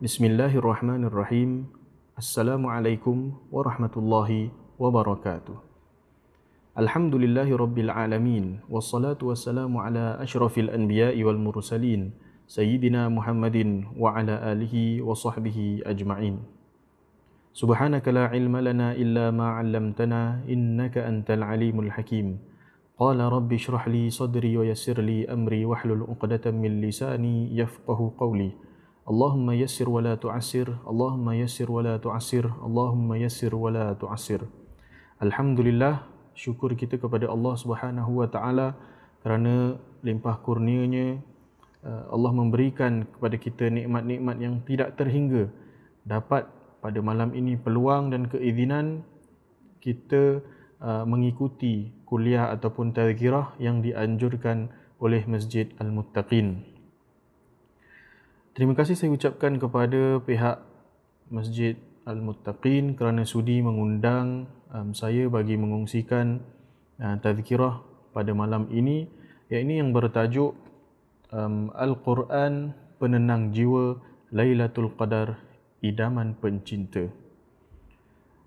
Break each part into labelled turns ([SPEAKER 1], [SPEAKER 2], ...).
[SPEAKER 1] Bismillahirrahmanirrahim. Assalamualaikum warahmatullahi wabarakatuh. Alhamdulillahi rabbil alamin. Wassalatu wassalamu ala ashrafil anbiya'i wal mursalin. Sayyidina Muhammadin wa ala alihi wa sahbihi ajma'in. Subhanaka la ilma lana illa ma 'allamtana innaka antal alimul hakim. Qala rabbi shrah li sadri wa yassir li amri wahlul 'uqdatam min lisani yafqahu qawli. Allahumma yassir wa la tu'assir, Allahumma yassir wa la tu'assir, Allahumma yassir wa la tu'assir. Alhamdulillah, syukur kita kepada Allah Subhanahu wa taala kerana limpah kurnianya Allah memberikan kepada kita nikmat-nikmat yang tidak terhingga. Dapat pada malam ini peluang dan keizinan kita mengikuti kuliah ataupun tazkirah yang dianjurkan oleh Masjid Al-Muttaqin. Terima kasih saya ucapkan kepada pihak Masjid Al-Muttaqin kerana sudi mengundang saya bagi mengongsikan tazkirah pada malam ini, iaitu yang bertajuk Al-Quran Penenang Jiwa Lailatul Qadar Idaman Pencinta.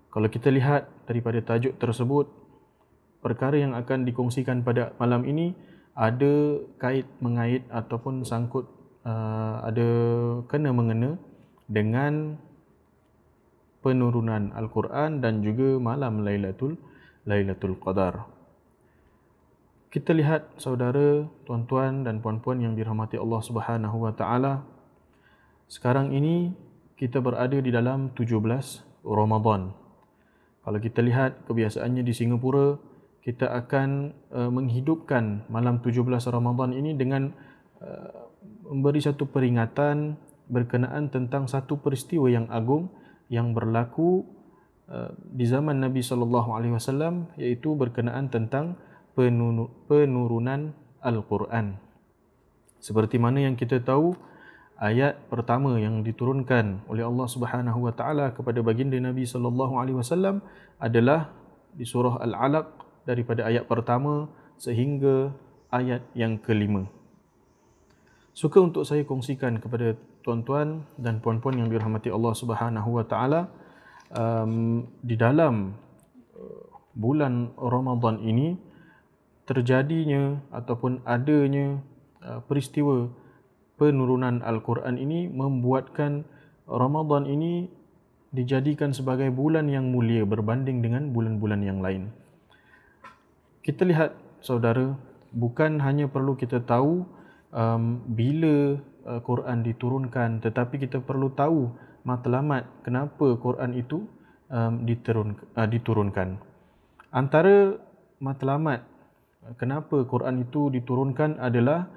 [SPEAKER 1] Kalau kita lihat daripada tajuk tersebut, perkara yang akan dikongsikan pada malam ini ada kait-mengait ataupun sangkut ada kena-mengena dengan penurunan Al-Quran dan juga malam Lailatul Qadar. Kita lihat saudara, tuan-tuan dan puan-puan yang dirahmati Allah Subhanahu wa taala, sekarang ini kita berada di dalam 17 Ramadan. Kalau kita lihat kebiasaannya di Singapura, kita akan menghidupkan malam 17 Ramadan ini dengan memberi satu peringatan berkenaan tentang satu peristiwa yang agung yang berlaku di zaman Nabi SAW, iaitu berkenaan tentang penurunan Al-Quran. Seperti mana yang kita tahu, ayat pertama yang diturunkan oleh Allah Subhanahu wa taala kepada baginda Nabi SAW adalah di surah Al-Alaq daripada ayat pertama sehingga ayat yang kelima. Suka untuk saya kongsikan kepada tuan-tuan dan puan-puan yang dirahmati Allah Subhanahu wa taala, di dalam bulan Ramadan ini terjadinya ataupun adanya peristiwa penurunan Al-Quran ini membuatkan Ramadan ini dijadikan sebagai bulan yang mulia berbanding dengan bulan-bulan yang lain. Kita lihat saudara, bukan hanya perlu kita tahu bila Quran diturunkan, tetapi kita perlu tahu matlamat kenapa Quran itu diturunkan. Antara matlamat kenapa Quran itu diturunkan adalah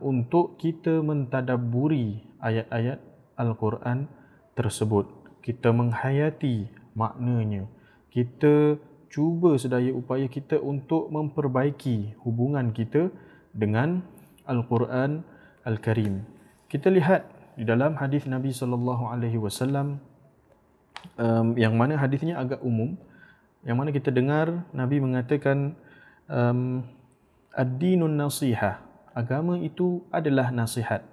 [SPEAKER 1] untuk kita mentadabburi ayat-ayat Al-Quran tersebut, kita menghayati maknanya, kita cuba sedaya upaya kita untuk memperbaiki hubungan kita dengan Al-Quran Al-Karim. Kita lihat di dalam hadis Nabi SAW, yang mana hadisnya agak umum, yang mana kita dengar Nabi mengatakan ad-dinun nasihah, agama itu adalah nasihat.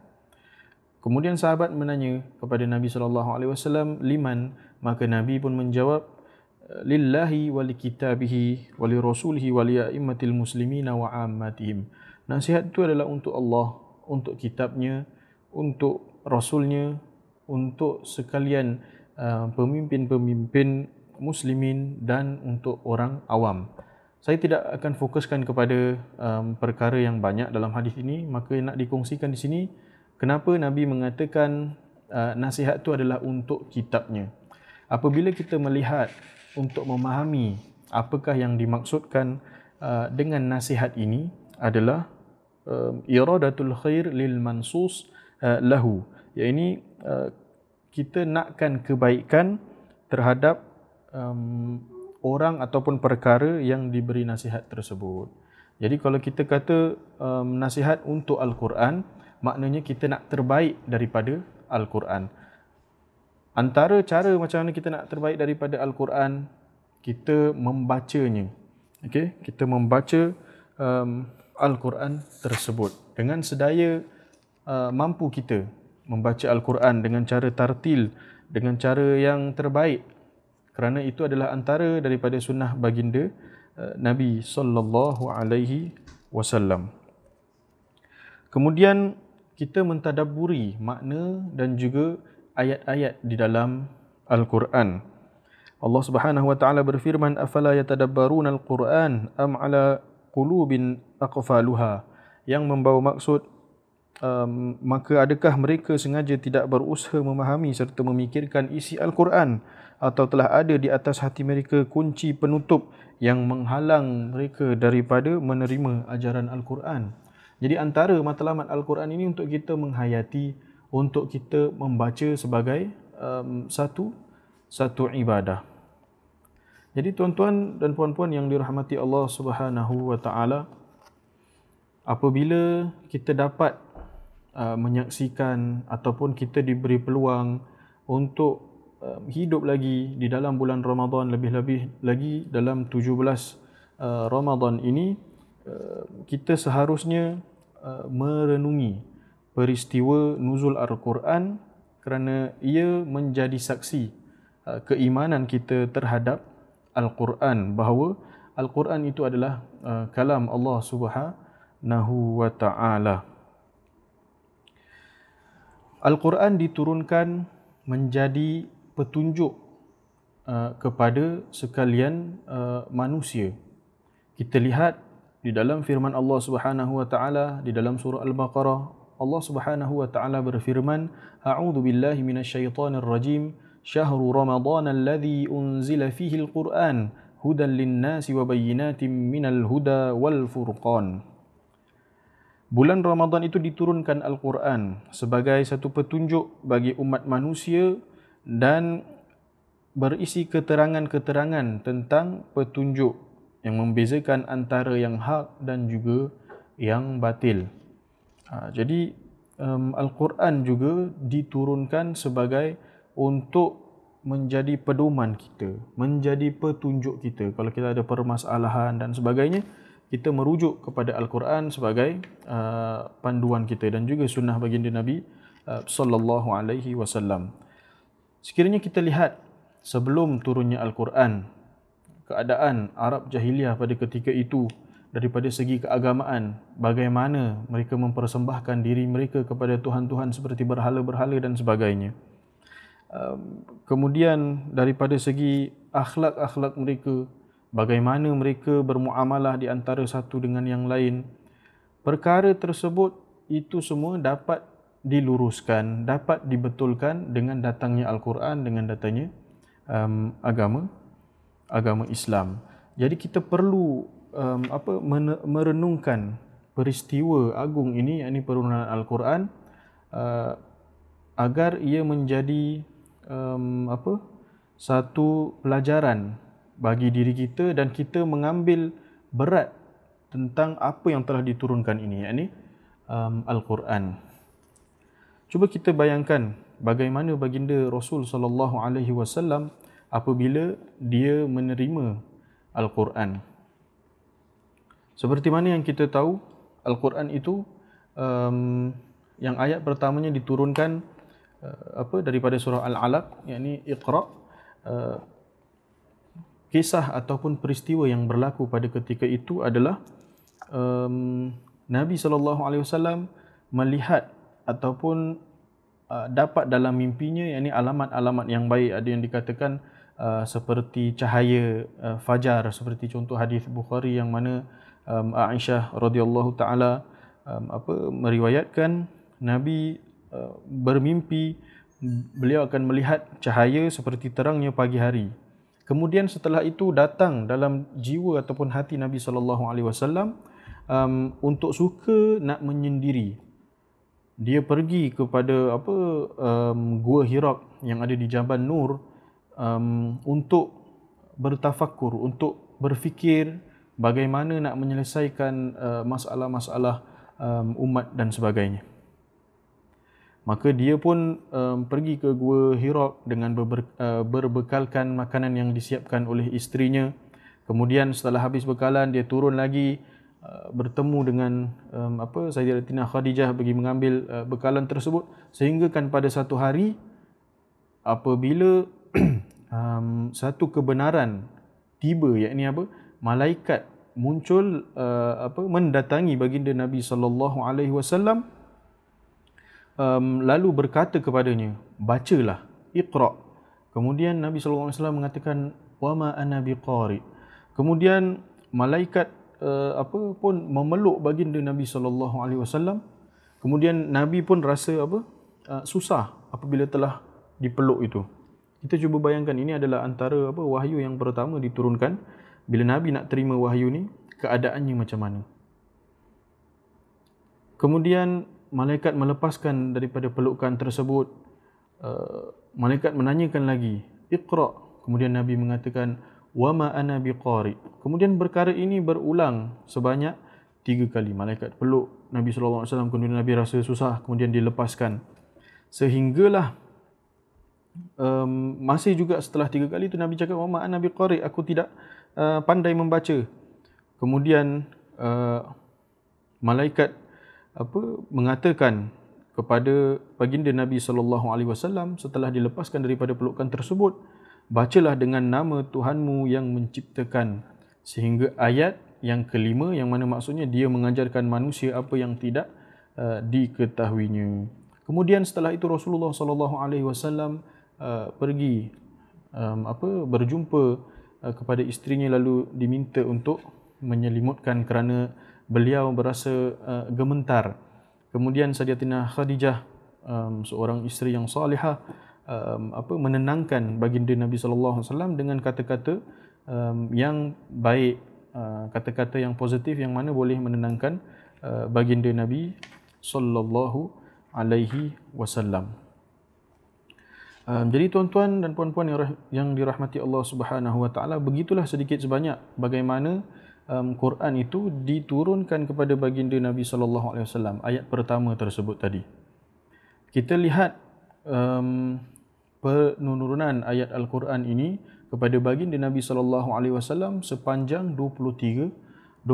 [SPEAKER 1] Kemudian sahabat menanya kepada Nabi SAW, liman? Maka Nabi pun menjawab, lillahi wa likitabihi wa lirasulihi wa li'immatil muslimina wa ammatihim. Nasihat itu adalah untuk Allah, untuk kitabnya, untuk rasulnya, untuk sekalian pemimpin-pemimpin muslimin dan untuk orang awam. Saya tidak akan fokuskan kepada perkara yang banyak dalam hadis ini, maka nak dikongsikan di sini kenapa Nabi mengatakan nasihat itu adalah untuk kitabnya. Apabila kita melihat untuk memahami apakah yang dimaksudkan dengan nasihat ini adalah iradatul khair lil mansus lahu, iaitu kita nakkan kebaikan terhadap orang ataupun perkara yang diberi nasihat tersebut. Jadi kalau kita kata nasihat untuk Al-Quran, maknanya kita nak terbaik daripada Al-Quran. Antara cara macam mana kita nak terbaik daripada Al-Quran, kita membacanya. Okay? Kita membaca Al-Quran tersebut dengan sedaya mampu kita. membaca Al-Quran dengan cara tartil, dengan cara yang terbaik, kerana itu adalah antara daripada sunnah baginda Nabi sallallahu alaihi wasallam. Kemudian kita mentadabburi makna dan juga ayat-ayat di dalam Al-Quran. Allah Subhanahu wa taala berfirman, afala yatadabbaruna al-Quran am ala qulubin aqfaluha, yang membawa maksud maka adakah mereka sengaja tidak berusaha memahami serta memikirkan isi Al-Quran, atau telah ada di atas hati mereka kunci penutup yang menghalang mereka daripada menerima ajaran Al-Quran. Jadi antara matlamat Al-Quran ini untuk kita menghayati, untuk kita membaca sebagai satu ibadah. Jadi tuan-tuan dan puan-puan yang dirahmati Allah Subhanahu wa taala, apabila kita dapat menyaksikan ataupun kita diberi peluang untuk hidup lagi di dalam bulan Ramadan, lebih-lebih lagi dalam 17 Ramadan ini, kita seharusnya merenungi peristiwa nuzul Al-Quran, kerana ia menjadi saksi keimanan kita terhadap Al-Quran, bahawa Al-Quran itu adalah kalam Allah Subhanahu wa taala. Al-Quran diturunkan menjadi petunjuk kepada sekalian manusia. Kita lihat di dalam firman Allah Subhanahu wa taala di dalam surah Al-Baqarah, Allah Subhanahu wa taala berfirman, a'udzu billahi minasyaitonir rajim, syahrul ramadan alladzi unzila fihi al-Qur'an hudan lin-nasi wa bayyinatin minal huda wal furqan. Bulan Ramadan itu diturunkan Al-Quran sebagai satu petunjuk bagi umat manusia dan berisi keterangan-keterangan tentang petunjuk yang membezakan antara yang hak dan juga yang batil. Jadi Al-Quran juga diturunkan sebagai untuk menjadi pedoman kita, menjadi petunjuk kita. Kalau kita ada permasalahan dan sebagainya, kita merujuk kepada Al-Quran sebagai panduan kita dan juga sunnah baginda Nabi sallallahu alaihi wasallam. Sekiranya kita lihat sebelum turunnya Al-Quran, keadaan Arab Jahiliyah pada ketika itu daripada segi keagamaan, bagaimana mereka mempersembahkan diri mereka kepada tuhan-tuhan seperti berhala-berhala dan sebagainya. Kemudian daripada segi akhlak-akhlak mereka, bagaimana mereka bermuamalah di antara satu dengan yang lain. Perkara tersebut itu semua dapat diluruskan, dapat dibetulkan dengan datangnya Al-Quran, dengan datangnya agama Islam. Jadi kita perlu merenungkan peristiwa agung ini, yakni penurunan Al-Quran, agar ia menjadi satu pelajaran bagi diri kita dan kita mengambil berat tentang apa yang telah diturunkan ini, yakni Al-Quran. Cuba kita bayangkan bagaimana baginda Rasul sallallahu alaihi wasallam apabila dia menerima Al-Quran. Seperti mana yang kita tahu, Al-Quran itu yang ayat pertamanya diturunkan daripada surah Al-Alaq, yakni Iqra. Kisah ataupun peristiwa yang berlaku pada ketika itu adalah Nabi SAW melihat ataupun dapat dalam mimpinya, yakni alamat-alamat yang baik. Ada yang dikatakan seperti cahaya fajar, seperti contoh hadis Bukhari yang mana Aisyah radhiyallahu taala meriwayatkan Nabi bermimpi beliau akan melihat cahaya seperti terangnya pagi hari. Kemudian setelah itu datang dalam jiwa ataupun hati Nabi SAW untuk suka nak menyendiri. Dia pergi kepada Gua Hira yang ada di Jabal Nur untuk bertafakkur, untuk berfikir bagaimana nak menyelesaikan masalah-masalah umat dan sebagainya. Maka dia pun pergi ke Gua Hira dengan berbekalkan makanan yang disiapkan oleh isterinya. Kemudian setelah habis bekalan, dia turun lagi bertemu dengan Sayyidatina Khadijah bagi mengambil bekalan tersebut, sehingga kan pada satu hari apabila satu kebenaran tiba, yakni malaikat muncul mendatangi baginda Nabi sallallahu alaihi wasallam, lalu berkata kepadanya, bacalah, Iqra. Kemudian Nabi sallallahu alaihi wasallam mengatakan, wa ma ana biqari. Kemudian malaikat pun memeluk baginda Nabi sallallahu alaihi wasallam. Kemudian Nabi pun rasa susah apabila telah dipeluk itu. Kita cuba bayangkan, ini adalah antara wahyu yang pertama diturunkan. Bila Nabi nak terima wahyu ni, keadaannya macam mana? Kemudian malaikat melepaskan daripada pelukan tersebut. Malaikat menanyakan lagi, Iqra. Kemudian Nabi mengatakan, wa ma ana biqari. Kemudian perkara ini berulang sebanyak 3 kali. Malaikat peluk Nabi sallallahu alaihi wasallam, kemudian Nabi rasa susah, kemudian dilepaskan. Sehinggalah masih juga setelah 3 kali itu Nabi cakap, wa ma ana biqari, aku tidak pandai membaca. Kemudian malaikat mengatakan kepada baginda Nabi sallallahu alaihi wasallam setelah dilepaskan daripada pelukan tersebut, bacalah dengan nama Tuhanmu yang menciptakan, sehingga ayat yang kelima, yang mana maksudnya dia mengajarkan manusia apa yang tidak diketahuinya. Kemudian setelah itu Rasulullah sallallahu alaihi wasallam pergi berjumpa kepada isterinya, lalu diminta untuk menyelimutkan kerana beliau berasa gemetar. Kemudian Sayyidatina Khadijah, seorang isteri yang salihah, menenangkan baginda Nabi sallallahu alaihi wasallam dengan kata-kata yang baik, kata-kata yang positif yang mana boleh menenangkan baginda Nabi sallallahu alaihi wasallam. Jadi tuan-tuan dan puan-puan yang dirahmati Allah Subhanahu wa taala, begitulah sedikit sebanyak bagaimana Quran itu diturunkan kepada baginda Nabi sallallahu alaihi wasallam, ayat pertama tersebut tadi. Kita lihat penurunan ayat Al-Quran ini kepada baginda Nabi sallallahu alaihi wasallam sepanjang 23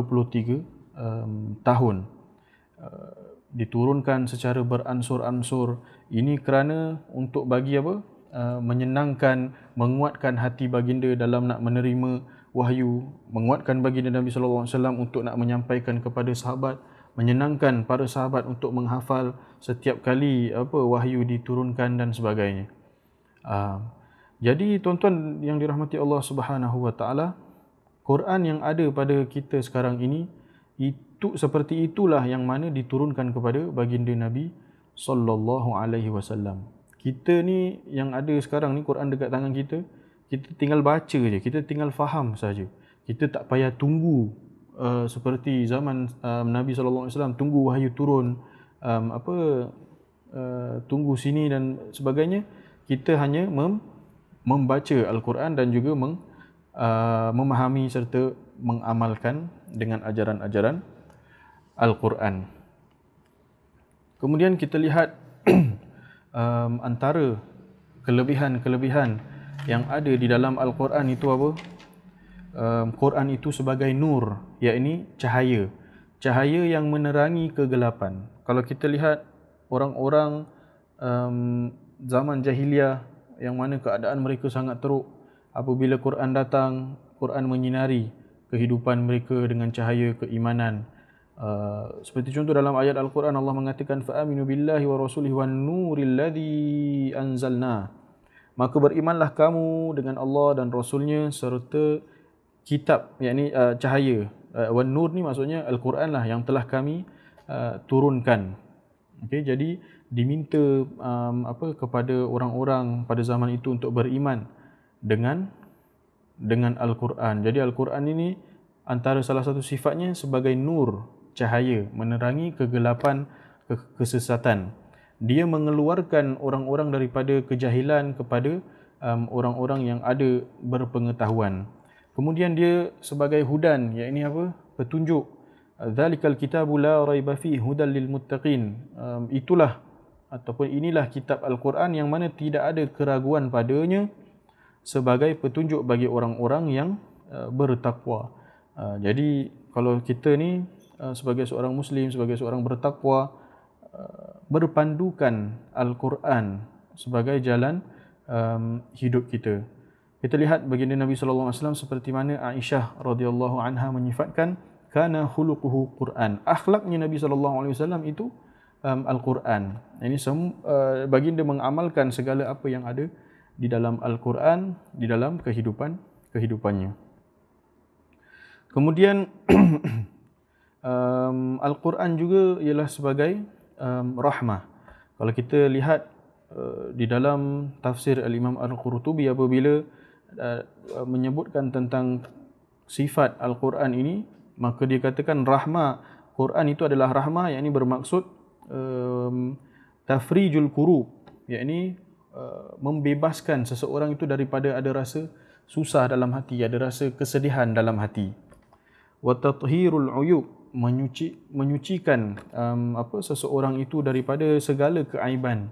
[SPEAKER 1] tahun. Diturunkan secara beransur-ansur. Ini kerana untuk bagi menyenangkan, menguatkan hati baginda dalam nak menerima wahyu, menguatkan baginda Nabi sallallahu alaihi wasallam untuk nak menyampaikan kepada sahabat, menyenangkan para sahabat untuk menghafal setiap kali wahyu diturunkan dan sebagainya. Jadi tuan-tuan yang dirahmati Allah Subhanahu wa taala, Quran yang ada pada kita sekarang ini itu seperti itulah yang mana diturunkan kepada baginda Nabi sallallahu alaihi wasallam. Kita ni yang ada sekarang ni, Quran dekat tangan kita, kita tinggal baca je, kita tinggal faham saja. Kita tak payah tunggu seperti zaman Nabi sallallahu alaihi wasallam, tunggu wahyu turun, tunggu sini dan sebagainya. Kita hanya membaca Al-Quran dan juga memahami serta mengamalkan dengan ajaran-ajaran Al-Quran. Kemudian kita lihat antara kelebihan-kelebihan yang ada di dalam Al-Quran itu apa? Quran itu sebagai nur, yakni cahaya. Cahaya yang menerangi kegelapan. Kalau kita lihat orang-orang zaman jahiliah yang mana keadaan mereka sangat teruk, apabila Quran datang, Quran menyinari kehidupan mereka dengan cahaya keimanan. Seperti contoh dalam ayat Al-Quran, Allah mengatakan, fa'aminu billahi wa rasulihi wan nuril ladzi anzalna. Maka berimanlah kamu dengan Allah dan Rasulnya serta kitab, yakni cahaya. Wan nur ni maksudnya Al-Quran lah yang telah kami turunkan. Okay, jadi diminta kepada orang-orang pada zaman itu untuk beriman dengan Al-Quran. Jadi Al-Quran ini antara salah satu sifatnya sebagai nur, cahaya, menerangi kegelapan, kesesatan. Dia mengeluarkan orang-orang daripada kejahilan kepada orang-orang yang ada berpengetahuan. Kemudian dia sebagai hudan, yakni petunjuk. Dzalikal kitabu la raiba fihi hudal lil muttaqin. Itulah ataupun inilah kitab Al-Quran yang mana tidak ada keraguan padanya, sebagai petunjuk bagi orang-orang yang bertakwa. Jadi kalau kita ni sebagai seorang muslim, sebagai seorang bertakwa, berpandukan Al-Quran sebagai jalan hidup kita. Kita lihat baginda Nabi sallallahu alaihi wasallam seperti mana Aisyah radhiyallahu anha menyifatkan kana khuluquhu Quran. Akhlaknya Nabi sallallahu alaihi wasallam itu Al-Quran. Ini baginda mengamalkan segala apa yang ada di dalam Al-Quran di dalam kehidupannya. Kemudian Al-Quran juga ialah sebagai rahmah. Kalau kita lihat di dalam tafsir Al-Imam Al-Qurtubi apabila menyebutkan tentang sifat Al-Quran ini, maka dia katakan rahmah. Quran itu adalah rahmah, yakni bermaksud tafrijul kurub, yakni membebaskan seseorang itu daripada ada rasa susah dalam hati, ada rasa kesedihan dalam hati. Wa tathhirul uyub, menyucikan seseorang itu daripada segala keaiban.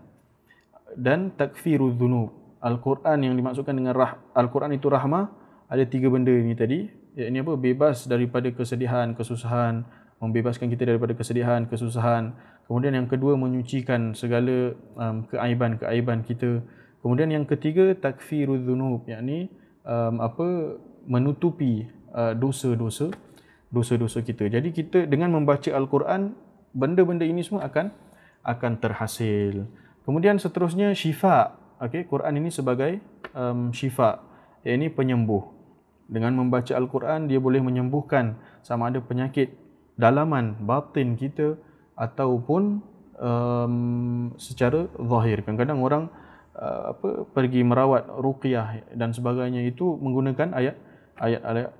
[SPEAKER 1] Dan takfirudz dzunub. Al-Quran yang dimaksudkan dengan Al-Quran itu rahmah, ada 3 benda ini tadi, yakni bebas daripada kesedihan, kesusahan, membebaskan kita daripada kesedihan, kesusahan. Kemudian yang kedua, menyucikan segala keaiban-keaiban kita. Kemudian yang ketiga, takfirudz dzunub, yakni menutupi dosa-dosa kita. Jadi kita dengan membaca Al-Quran, benda-benda ini semua akan terhasil. Kemudian seterusnya syifa. Okey, Quran ini sebagai syifa, yakni penyembuh. Dengan membaca Al-Quran, dia boleh menyembuhkan sama ada penyakit dalaman batin kita ataupun secara zahir. Kadang-kadang orang pergi merawat ruqyah dan sebagainya itu menggunakan ayat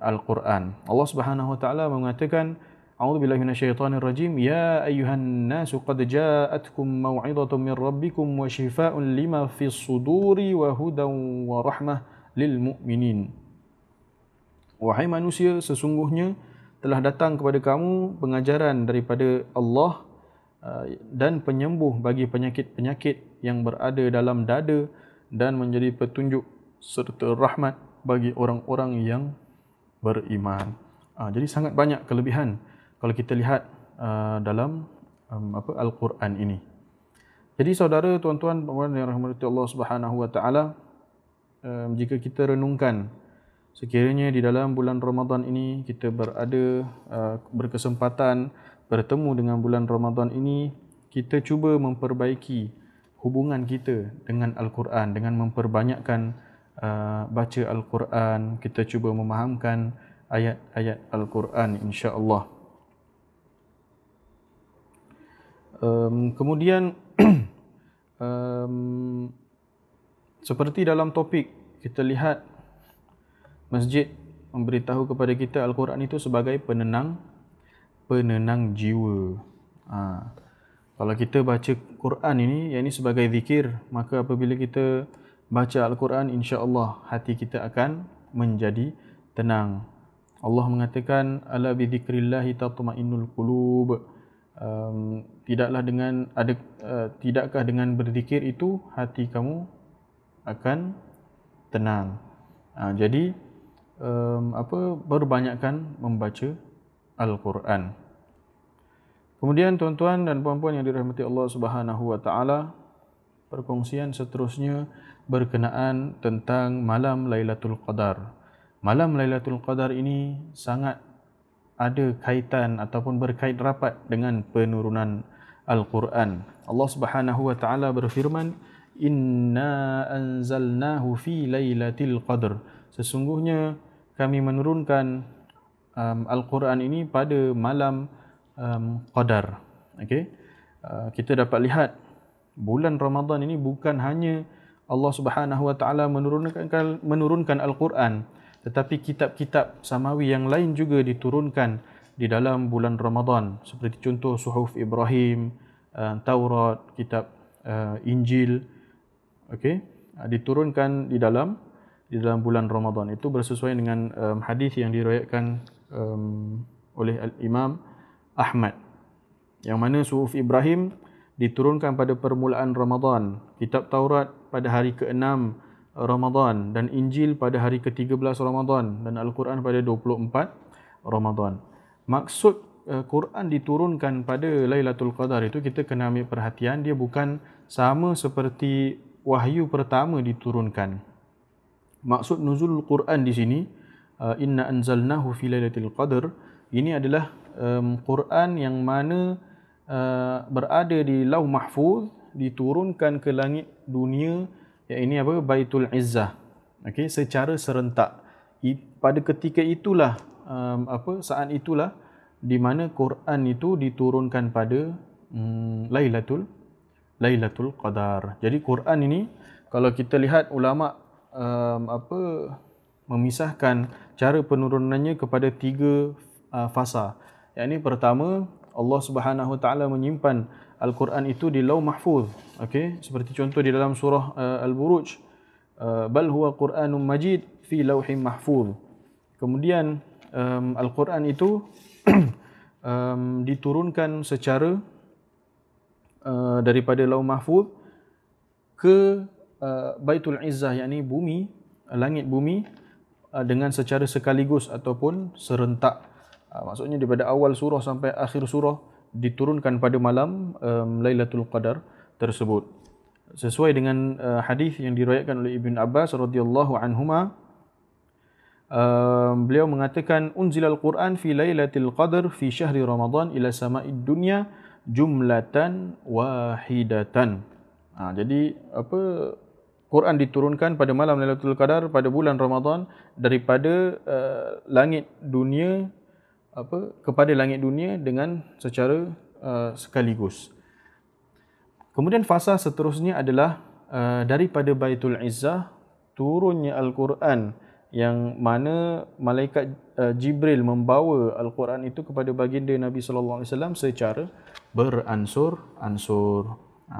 [SPEAKER 1] Al-Quran. Allah Subhanahu wa taala mengatakan, A'udzubillahi minasyaitonirrajim, ya ayyuhan nasu qad ja'atkum mau'izatun min rabbikum wa shifaa'un lima fis suduri wa hudan wa rahmah lil mu'minin. Wahai manusia, sesungguhnya telah datang kepada kamu pengajaran daripada Allah dan penyembuh bagi penyakit-penyakit yang berada dalam dada dan menjadi petunjuk serta rahmat bagi orang-orang yang beriman. Jadi sangat banyak kelebihan kalau kita lihat dalam Al-Quran ini. Jadi saudara, tuan-tuan, puan-puan yang rahmati Allah Subhanahu wa taala, jika kita renungkan sekiranya di dalam bulan Ramadan ini kita berkesempatan bertemu dengan bulan Ramadan ini, kita cuba memperbaiki hubungan kita dengan Al-Quran dengan memperbanyakkan baca Al-Quran, kita cuba memahamkan ayat-ayat Al-Quran, insya-Allah. Kemudian seperti dalam topik, kita lihat masjid memberitahu kepada kita Al-Quran itu sebagai penenang jiwa. Kalau kita baca Quran ini, yakni sebagai zikir, maka apabila kita baca Al-Quran, insya-Allah hati kita akan menjadi tenang. Allah mengatakan, ala bi dzikrillahi tatma'innul qulub. Tidakkah dengan berzikir itu hati kamu akan tenang. Jadi berbanyakkan membaca Al-Quran. Kemudian tuan-tuan dan puan-puan yang dirahmati Allah Subhanahu wa taala, perkongsian seterusnya berkenaan tentang malam Lailatul Qadar. Malam Lailatul Qadar ini sangat ada kaitan ataupun berkait rapat dengan penurunan Al-Quran. Allah Subhanahu wa taala berfirman, "Inna anzalnahu fi lailatul qadr." Sesungguhnya kami menurunkan Al-Quran ini pada malam Qadar. Okey. Kita dapat lihat bulan Ramadan ini bukan hanya Allah Subhanahu wa taala menurunkan Al-Quran, tetapi kitab-kitab samawi yang lain juga diturunkan di dalam bulan Ramadan, seperti contoh Suhuf Ibrahim, Taurat, kitab Injil, okey, diturunkan di dalam bulan Ramadan. Itu bersesuaian dengan hadis yang diriwayatkan oleh Al-Imam Ahmad, yang mana Suhuf Ibrahim diturunkan pada permulaan Ramadan, kitab Taurat pada hari ke-6 Ramadan, dan Injil pada hari ke-13 Ramadan, dan Al-Quran pada 24 Ramadan. Maksud Quran diturunkan pada Lailatul Qadar itu, kita kena ambil perhatian, dia bukan sama seperti wahyu pertama diturunkan. Maksud nuzul Quran di sini, inna anzalnahu fi lailatul qadar, ini adalah Quran yang mana berada di Lauh Mahfuz, diturunkan ke langit dunia, iaitu apa, Baitul Izzah, okey, secara serentak. Pada ketika itulah saat itulah di mana Quran itu diturunkan pada Lailatul Qadar. Jadi Quran ini, kalau kita lihat ulama memisahkan cara penurunannya kepada 3 fasa. Yang ini pertama, Allah Subhanahu Wa Taala menyimpan Al-Quran itu di Lauh Mahfuz. Okey, seperti contoh di dalam surah Al-Buruj, bal huwa Quranun Majid fi Lauhim Mahfuz. Kemudian Al-Quran itu diturunkan secara daripada Lauh Mahfuz ke Baitul Izzah, yakni bumi, langit bumi, dengan secara sekaligus ataupun serentak. Maksudnya daripada awal surah sampai akhir surah diturunkan pada malam Lailatul Qadar tersebut. Sesuai dengan hadis yang diriwayatkan oleh Ibn Abbas radhiyallahu anhuma, beliau mengatakan, unzilal Quran fi Lailatul Qadar fi syahri Ramadan ila sama'id dunya jumlatan wahidatan. Jadi Quran diturunkan pada malam Lailatul Qadar pada bulan Ramadan daripada langit dunia kepada langit dunia dengan secara sekaligus. Kemudian fasa seterusnya adalah daripada Baitul Izzah turunnya Al-Quran, yang mana malaikat Jibril membawa Al-Quran itu kepada baginda Nabi sallallahu alaihi wasallam secara beransur-ansur.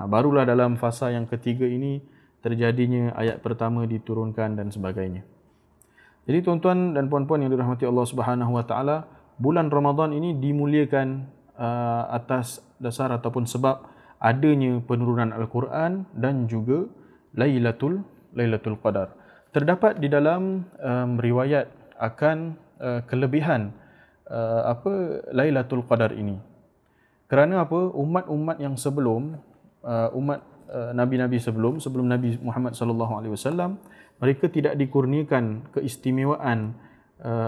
[SPEAKER 1] Barulah dalam fasa yang ketiga ini terjadinya ayat pertama diturunkan dan sebagainya. Jadi tuan-tuan dan puan-puan yang dirahmati Allah Subhanahu Wa Taala, bulan Ramadan ini dimuliakan atas dasar ataupun sebab adanya penurunan Al-Quran dan juga Lailatul Qadar. Terdapat di dalam riwayat akan kelebihan Lailatul Qadar ini. Kerana apa? Umat-umat yang sebelum, nabi-nabi sebelum Nabi Muhammad sallallahu alaihi wasallam, mereka tidak dikurniakan keistimewaan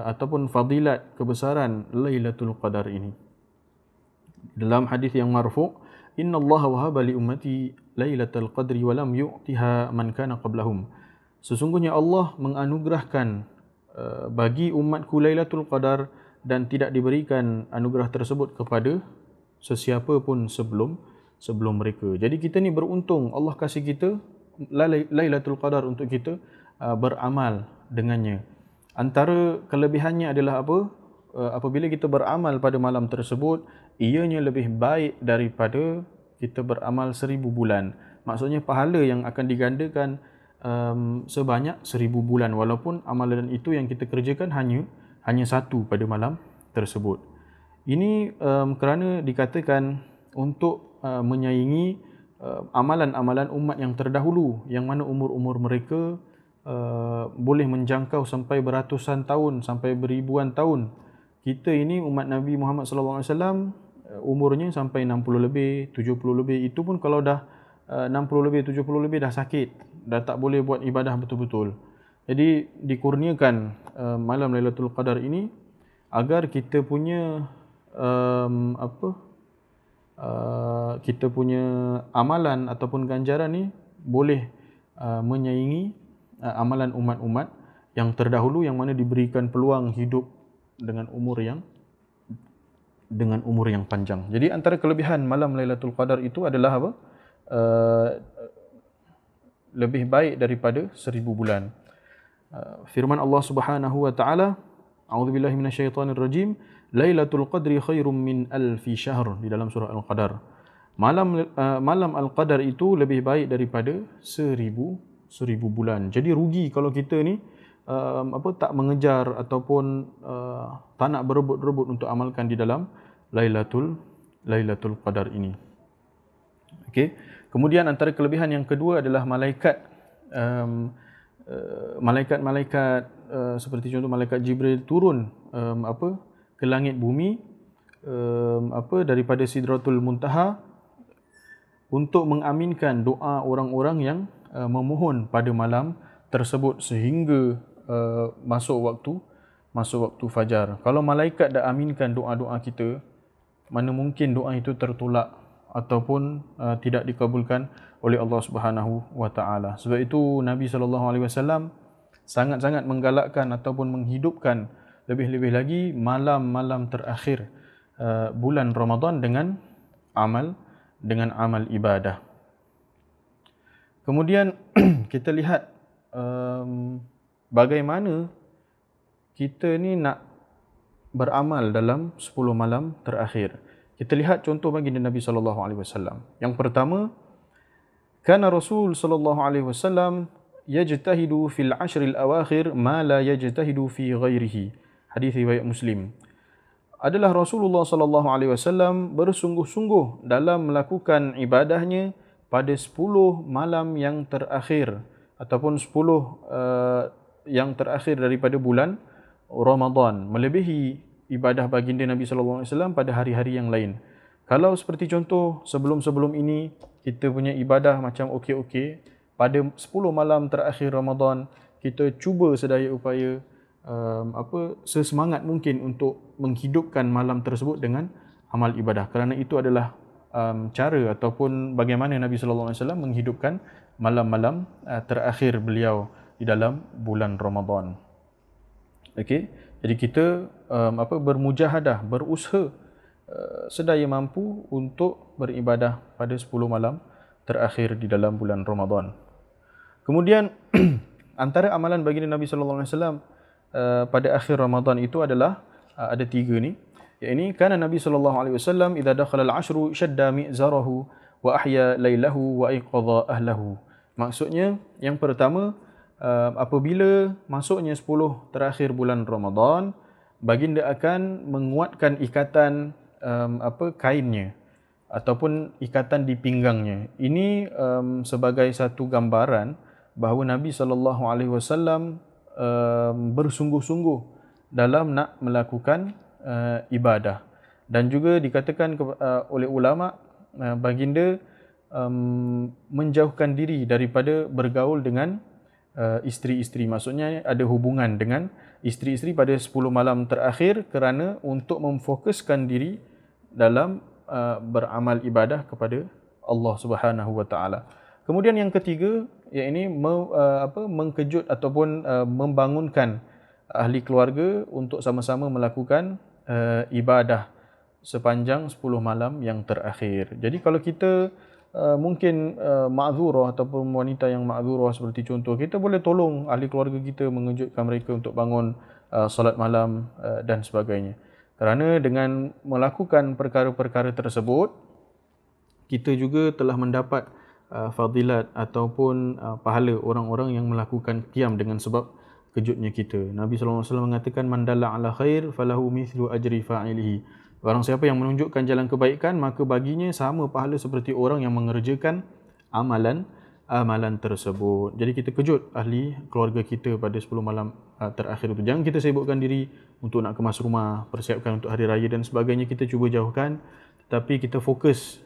[SPEAKER 1] ataupun fadilat kebesaran Lailatul Qadar ini. Dalam hadis yang marfu', inna Allah wahaba li ummati Lailatul Qadri wa lam yu'tiha man kana qablahum. Sesungguhnya Allah menganugerahkan bagi umatku Lailatul Qadar dan tidak diberikan anugerah tersebut kepada sesiapa pun sebelum mereka. Jadi kita ni beruntung, Allah kasih kita Lailatul Qadar untuk kita beramal dengannya. Antara kelebihannya adalah apa? Apabila kita beramal pada malam tersebut, ianya lebih baik daripada kita beramal 1000 bulan. Maksudnya pahala yang akan digandakan sebanyak 1000 bulan, walaupun amalan itu yang kita kerjakan hanya satu pada malam tersebut. Ini kerana dikatakan untuk menyaingi amalan-amalan umat yang terdahulu, yang mana umur-umur mereka boleh menjangkau sampai beratusan tahun, sampai beribuan tahun. Kita ini umat Nabi Muhammad sallallahu alaihi wasallam umurnya sampai 60 lebih, 70 lebih. Itu pun kalau dah 60 lebih, 70 lebih dah sakit, dah tak boleh buat ibadah betul-betul. Jadi dikurniakan malam Lailatul Qadar ini agar kita punya kita punya amalan ataupun ganjaran ni boleh menyaingi amalan umat-umat yang terdahulu, yang mana diberikan peluang hidup dengan umur yang panjang. Jadi antara kelebihan malam Lailatul Qadar itu adalah apa? Lebih baik daripada 1000 bulan. Firman Allah Subhanahu Wa Taala, a'udzubillahi minasyaitonirrajim, Lailatul Qadri khairum min alfi syahr, di dalam surah Al-Qadar. Malam Al-Qadar itu lebih baik daripada 1000 bulan. Jadi rugi kalau kita ni tak mengejar ataupun tak nak berebut-rebut untuk amalkan di dalam Lailatul Qadar ini. Okey. Kemudian antara kelebihan yang kedua adalah malaikat seperti contoh malaikat Jibril turun ke langit bumi daripada Sidratul Muntaha untuk mengaminkan doa orang-orang yang memohon pada malam tersebut sehingga masuk waktu fajar. Kalau malaikat dah aminkan doa-doa kita, mana mungkin doa itu tertolak ataupun tidak dikabulkan oleh Allah Subhanahu wa taala. Sebab itu Nabi sallallahu alaihi wasallam sangat-sangat menggalakkan ataupun menghidupkan lebih-lebih lagi malam-malam terakhir bulan Ramadan dengan amal ibadah. Kemudian kita lihat bagaimana kita ni nak beramal dalam 10 malam terakhir. Kita lihat contoh baginda Nabi sallallahu alaihi wasallam. Yang pertama, kana Rasul sallallahu alaihi wasallam yajtahidu fil ashril awakhir ma la yajtahidu fi ghairihi. Hadis riwayat Muslim. Adalah Rasulullah sallallahu alaihi wasallam bersungguh-sungguh dalam melakukan ibadahnya pada 10 malam yang terakhir ataupun 10 yang terakhir daripada bulan Ramadan, melebihi ibadah baginda Nabi sallallahu alaihi wasallam pada hari-hari yang lain. Kalau seperti contoh sebelum-sebelum ini kita punya ibadah macam okey-okey, pada 10 malam terakhir Ramadan kita cuba sedaya upaya sesemangat mungkin untuk menghidupkan malam tersebut dengan amal ibadah, kerana itu adalah cara ataupun bagaimana Nabi sallallahu alaihi wasallam menghidupkan malam-malam terakhir beliau di dalam bulan Ramadan. Okey, jadi kita bermujahadah, berusaha sedaya mampu untuk beribadah pada 10 malam terakhir di dalam bulan Ramadan. Kemudian antara amalan baginda Nabi sallallahu alaihi wasallam pada akhir Ramadan itu adalah ada 3 ni. Yakni kana Nabi sallallahu alaihi wasallam idza dakhala al-ashru shadda mi'zarahu wa ahya lailahu wa aiqadha ahlahu. Maksudnya yang pertama, apabila masuknya 10 terakhir bulan Ramadan, baginda akan menguatkan ikatan kainnya ataupun ikatan di pinggangnya. Ini sebagai satu gambaran bahawa Nabi sallallahu alaihi wasallam bersungguh-sungguh dalam nak melakukan ibadah. Dan juga dikatakan oleh ulama, baginda menjauhkan diri daripada bergaul dengan isteri-isteri. Maksudnya ada hubungan dengan isteri-isteri pada 10 malam terakhir kerana untuk memfokuskan diri dalam beramal ibadah kepada Allah Subhanahu wa taala. Kemudian yang ketiga, iaitu mengkejut ataupun membangunkan ahli keluarga untuk sama-sama melakukan ibadah sepanjang 10 malam yang terakhir. Jadi kalau kita mungkin ma'zurah ataupun wanita yang ma'zurah seperti contoh, kita boleh tolong ahli keluarga kita, mengejutkan mereka untuk bangun solat malam dan sebagainya. Kerana dengan melakukan perkara-perkara tersebut, kita juga telah mendapat fadilat ataupun pahala orang-orang yang melakukan qiyam dengan sebab kejutnya kita. Nabi sallallahu alaihi wasallam mengatakan, man dalla ala khair falahu mithlu ajri fa'ilihi. Barang siapa yang menunjukkan jalan kebaikan, maka baginya sama pahala seperti orang yang mengerjakan amalan tersebut. Jadi kita kejut ahli keluarga kita pada 10 malam terakhir itu. Jangan kita sibukkan diri untuk nak kemas rumah, persiapkan untuk hari raya dan sebagainya, kita cuba jauhkan. Tetapi kita fokus,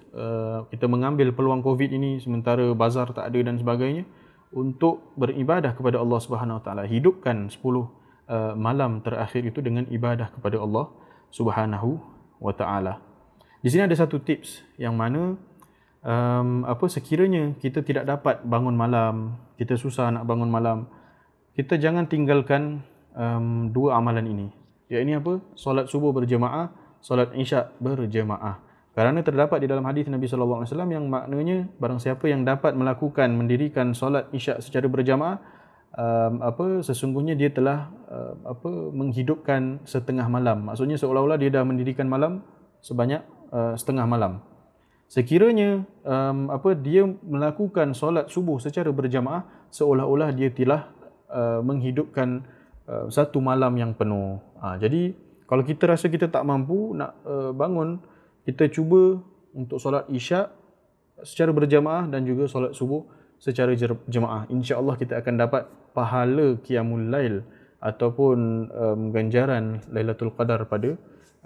[SPEAKER 1] kita mengambil peluang COVID ini sementara bazar tak ada dan sebagainya, untuk beribadah kepada Allah Subhanahu Wa Taala. Hidupkan 10 malam terakhir itu dengan ibadah kepada Allah Subhanahu Wa Taala. Di sini ada satu tips yang mana sekiranya kita tidak dapat bangun malam, kita susah nak bangun malam, kita jangan tinggalkan 2 amalan ini. Iaitu apa? Solat subuh berjemaah, solat isyak berjemaah. Kerana terdapat di dalam hadis Nabi sallallahu alaihi wasallam yang maknanya barang siapa yang dapat melakukan mendirikan solat isyak secara berjamaah, sesungguhnya dia telah menghidupkan setengah malam. Maksudnya seolah-olah dia dah mendirikan malam sebanyak setengah malam. Sekiranya dia melakukan solat subuh secara berjamaah, seolah-olah dia telah menghidupkan satu malam yang penuh. Jadi kalau kita rasa kita tak mampu nak bangun, kita cuba untuk solat isyak secara berjamaah dan juga solat subuh secara jemaah. InsyaAllah kita akan dapat pahala qiyamul lail ataupun ganjaran Lailatul Qadar pada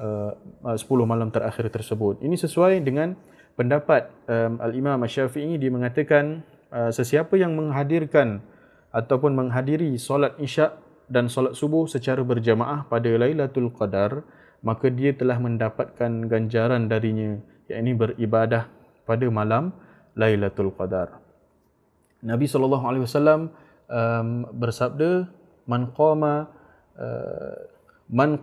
[SPEAKER 1] 10 malam terakhir tersebut. Ini sesuai dengan pendapat Al-Imam Asy-Syafi'i. Dia mengatakan sesiapa yang menghadirkan ataupun menghadiri solat Isyak dan solat subuh secara berjamaah pada Lailatul Qadar, maka dia telah mendapatkan ganjaran darinya, yakni beribadah pada malam Lailatul Qadar. Nabi SAW bersabda, man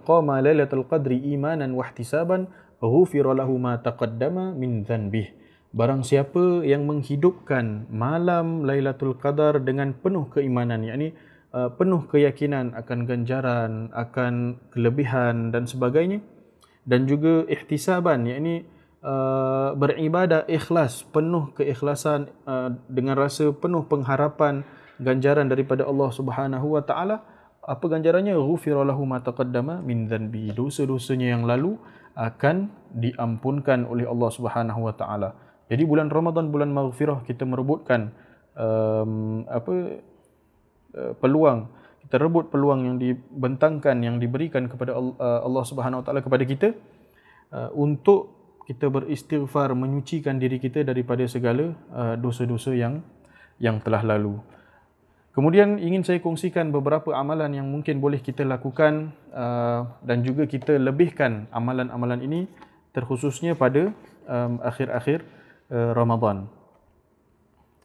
[SPEAKER 1] qama Lailatul Qadri imanan wa ihtisaban ghufira lahu ma taqaddama min dhanbih. Barang siapa yang menghidupkan malam Lailatul Qadar dengan penuh keimanan, yakni penuh keyakinan akan ganjaran, akan kelebihan dan sebagainya, dan juga ihtisaban, yakni beribadah ikhlas, penuh keikhlasan, dengan rasa penuh pengharapan ganjaran daripada Allah Subhanahu wa taala. Apa ganjarannya? Ghufira lahu ma taqaddama min dhanbi. Dosa-dosanya yang lalu akan diampunkan oleh Allah Subhanahu wa taala. Jadi bulan Ramadan, bulan maghfirah, kita merebutkan peluang, kita rebut peluang yang dibentangkan, yang diberikan kepada Allah Subhanahu wa taala kepada kita, untuk kita beristighfar, menyucikan diri kita daripada segala dosa-dosa yang telah lalu. Kemudian ingin saya kongsikan beberapa amalan yang mungkin boleh kita lakukan dan juga kita lebihkan amalan-amalan ini, terkhususnya pada akhir-akhir Ramadan.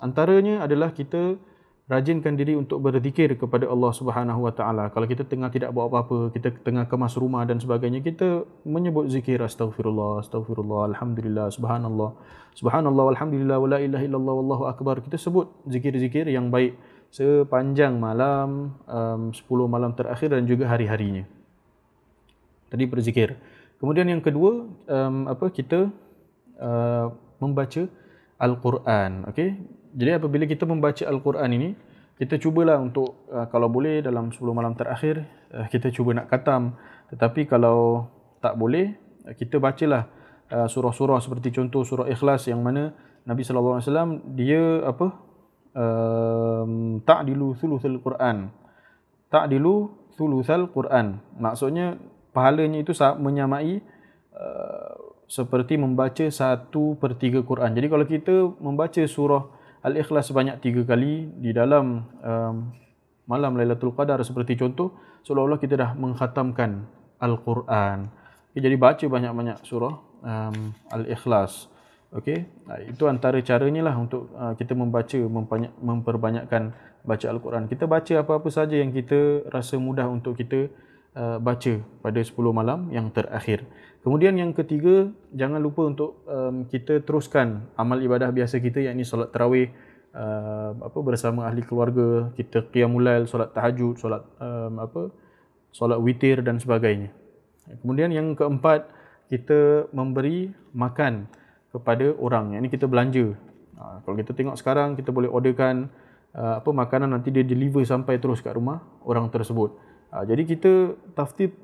[SPEAKER 1] Antaranya adalah kita rajinkan diri untuk berzikir kepada Allah Subhanahu wa taala. Kalau kita tengah tidak buat apa-apa, kita tengah kemas rumah dan sebagainya, kita menyebut zikir astaghfirullah, astaghfirullah, alhamdulillah, subhanallah, subhanallah, alhamdulillah, wala ilaha illallah, wallahu akbar. Kita sebut zikir-zikir yang baik sepanjang malam 10 malam terakhir dan juga hari-harinya. Tadi berzikir. Kemudian yang kedua, kita membaca Al-Quran. Okey. Jadi apabila kita membaca Al-Quran ini, kita cubalah untuk kalau boleh dalam 10 malam terakhir kita cuba nak khatam. Tetapi kalau tak boleh, kita bacalah surah-surah seperti contoh surah Ikhlas, yang mana Nabi sallallahu alaihi wasallam dia ta'dilu thuluthul Quran. Ta'dilu thuluthul Quran. Maksudnya pahalanya itu menyamai seperti membaca 1/3 Quran. Jadi kalau kita membaca surah Al-Ikhlas sebanyak 3 kali di dalam malam Lailatul Qadar seperti contoh, seolah-olah kita dah mengkhatamkan Al-Quran. Okay, jadi baca banyak-banyak surah Al-Ikhlas. Okey, itu antara caranya lah untuk kita memperbanyakkan baca Al-Quran. Kita baca apa-apa saja yang kita rasa mudah untuk kita baca pada 10 malam yang terakhir. Kemudian yang ketiga, jangan lupa untuk kita teruskan amal ibadah biasa kita, yakni solat tarawih bersama ahli keluarga, kita qiyamul lail, solat tahajud, solat witir dan sebagainya. Kemudian yang keempat, kita memberi makan kepada orang, yakni kita belanja. Kalau kita tengok sekarang, kita boleh orderkan makanan, nanti dia deliver sampai terus kat rumah orang tersebut. Jadi kita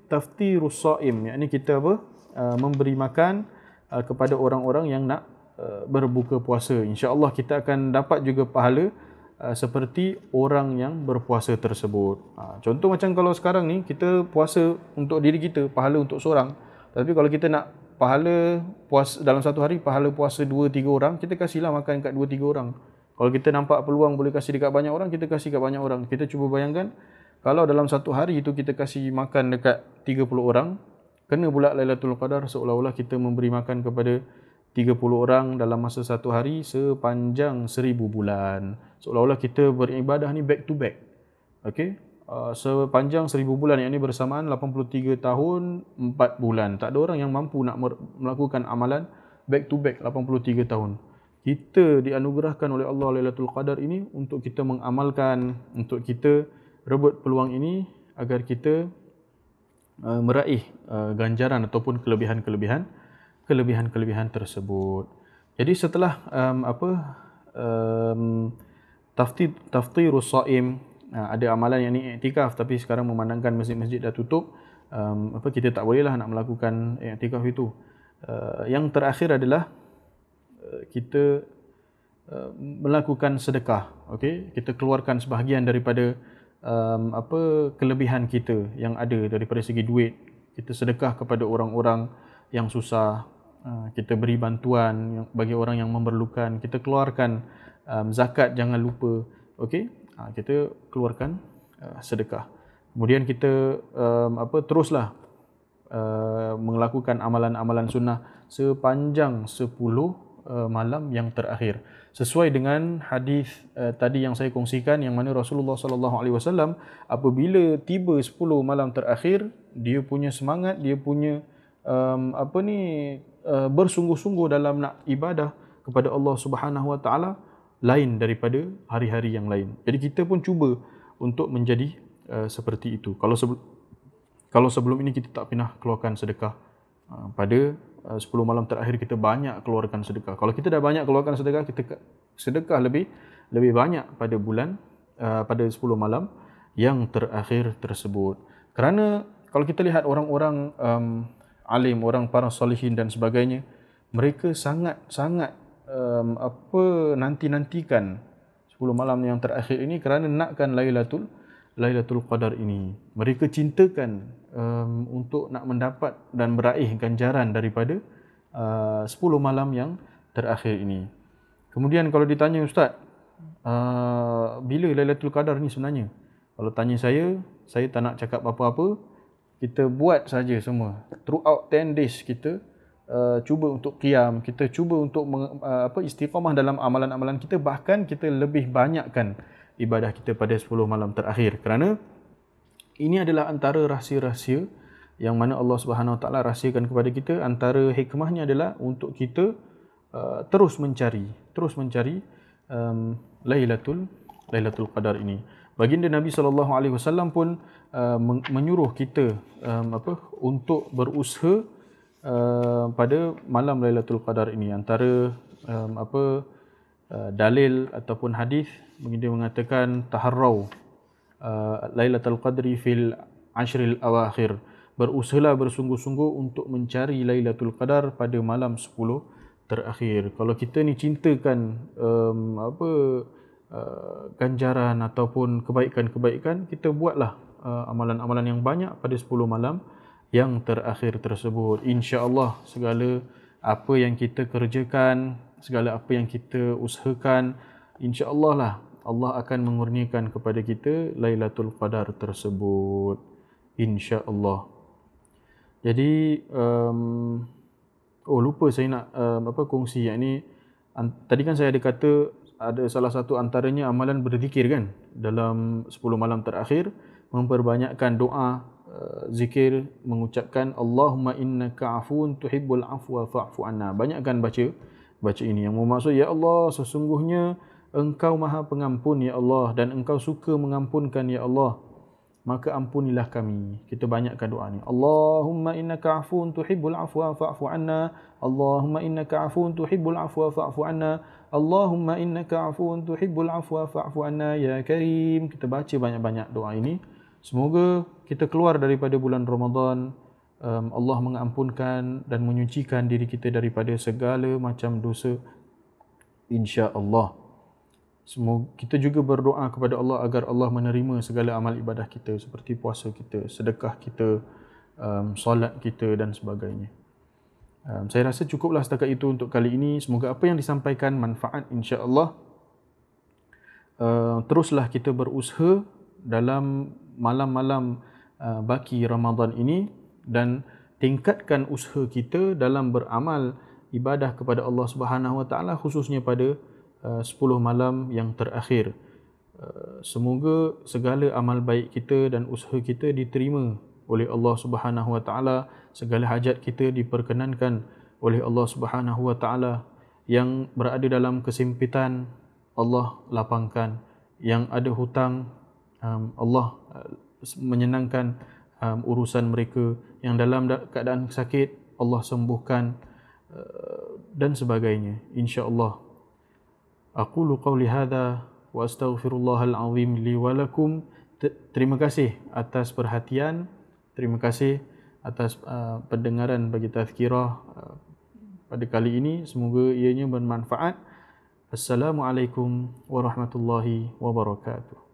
[SPEAKER 1] taftirus shaim, yakni kita memberi makan kepada orang-orang yang nak berbuka puasa. Insya-Allah kita akan dapat juga pahala seperti orang yang berpuasa tersebut. Contoh macam kalau sekarang ni kita puasa untuk diri kita, pahala untuk seorang. Tapi kalau kita nak pahala puasa dalam satu hari, pahala puasa 2-3 orang, kita kasihlah makan kat 2-3 orang. Kalau kita nampak peluang boleh kasih dekat banyak orang, kita kasih kat banyak orang. Kita cuba bayangkan, kalau dalam satu hari itu kita kasih makan dekat 30 orang, kena pula Lailatul Qadar, seolah-olah kita memberi makan kepada 30 orang dalam masa satu hari sepanjang 1000 bulan. Seolah-olah kita beribadah ni back to back. Okey? Sepanjang 1000 bulan, yang ini bersamaan 83 tahun 4 bulan. Tak ada orang yang mampu nak melakukan amalan back to back 83 tahun. Kita dianugerahkan oleh Allah Lailatul Qadar ini untuk kita mengamalkan, untuk kita rebut peluang ini agar kita meraih ganjaran ataupun kelebihan-kelebihan tersebut. Jadi setelah taftirus shaim, ada amalan yang ni iktikaf, tapi sekarang memandangkan masjid-masjid dah tutup, kita tak bolehlah nak melakukan iktikaf itu. Yang terakhir adalah kita melakukan sedekah. Okey, kita keluarkan sebahagian daripada kelebihan kita yang ada daripada segi duit, kita sedekah kepada orang-orang yang susah, kita beri bantuan bagi orang yang memerlukan, kita keluarkan zakat, jangan lupa. Okey, kita keluarkan sedekah. Kemudian kita teruslah melakukan amalan-amalan sunnah sepanjang 10 malam yang terakhir, sesuai dengan hadis tadi yang saya kongsikan, yang mana Rasulullah sallallahu alaihi wasallam apabila tiba 10 malam terakhir, dia punya semangat, dia punya bersungguh-sungguh dalam nak ibadah kepada Allah Subhanahu wa taala lain daripada hari-hari yang lain. Jadi kita pun cuba untuk menjadi seperti itu. Kalau sebelum ini kita tak pernah keluarkan sedekah, pada 10 malam terakhir kita banyak keluarkan sedekah. Kalau kita dah banyak keluarkan sedekah, kita sedekah lebih banyak pada pada 10 malam yang terakhir tersebut. Kerana kalau kita lihat orang-orang alim, orang para salihin dan sebagainya, mereka sangat nanti-nantikan 10 malam yang terakhir ini kerana nakkan Lailatul Qadar ini. Mereka cintakan untuk nak mendapat dan meraih ganjaran daripada 10 malam yang terakhir ini. Kemudian kalau ditanya, Ustaz, bila Lailatul Qadar ni sebenarnya? Kalau tanya saya tak nak cakap apa-apa. Kita buat saja semua. Throughout 10 days kita cuba untuk qiyam, kita cuba untuk istiqamah dalam amalan-amalan kita, bahkan kita lebih banyakkan ibadah kita pada 10 malam terakhir, kerana ini adalah antara rahsia-rahsia yang mana Allah Subhanahu Wa Taala rahsiakan kepada kita. Antara hikmahnya adalah untuk kita terus mencari Lailatul Qadar ini. Baginda Nabi SAW pun menyuruh kita untuk berusaha pada malam Lailatul Qadar ini. Antara dalil ataupun hadis, baginda mengatakan taharrau Lailatul Qadri fil ashril awakhir. Berusahalah bersungguh-sungguh untuk mencari Lailatul Qadar pada malam 10 terakhir. Kalau kita ni cintakan ganjaran ataupun kebaikan-kebaikan, kita buatlah amalan-amalan yang banyak pada 10 malam yang terakhir tersebut. Insya-Allah segala apa yang kita kerjakan, segala apa yang kita usahakan, insya-Allah lah Allah akan mengurniakan kepada kita Lailatul Qadar tersebut, insya-Allah. Jadi lupa saya nak kongsi yang ni. Tadi kan saya ada kata ada salah satu antaranya amalan berzikir kan, dalam 10 malam terakhir, memperbanyakkan doa, zikir, mengucapkan Allahumma innaka afuun tuhibbul afwa fa'fu anna. Banyakkan baca ini, yang bermaksud, ya Allah, sesungguhnya Engkau Maha Pengampun ya Allah, dan Engkau suka mengampunkan ya Allah, maka ampunilah kami. Kita banyakkan doa ni. Allahumma innaka afuun tuhibbul afwa fa'fu anna. Allahumma innaka afuun tuhibbul afwa fa'fu anna. Allahumma innaka afuun tuhibbul afwa fa'fu anna ya Karim. Kita baca banyak-banyak doa ini. Semoga kita keluar daripada bulan Ramadan, Allah mengampunkan dan menyucikan diri kita daripada segala macam dosa, insya-Allah. Semoga kita juga berdoa kepada Allah agar Allah menerima segala amal ibadah kita, seperti puasa kita, sedekah kita, solat kita dan sebagainya. Saya rasa cukuplah setakat itu untuk kali ini. Semoga apa yang disampaikan manfaat, insya-Allah. Teruslah kita berusaha dalam malam-malam baki Ramadan ini, dan tingkatkan usaha kita dalam beramal ibadah kepada Allah Subhanahu Wa Taala, khususnya pada 10 malam yang terakhir. Semoga segala amal baik kita dan usaha kita diterima oleh Allah Subhanahu Wa Taala, segala hajat kita diperkenankan oleh Allah Subhanahu Wa Taala. Yang berada dalam kesempitan, Allah lapangkan. Yang ada hutang, Allah menyenangkan urusan mereka. Yang dalam keadaan sakit, Allah sembuhkan, dan sebagainya, insya-Allah. Aqulu qawli hadha wa astaghfirullahal azim li wa lakum. Terima kasih atas perhatian, terima kasih atas pendengaran bagi tazkirah pada kali ini. Semoga ianya bermanfaat. Assalamualaikum warahmatullahi wabarakatuh.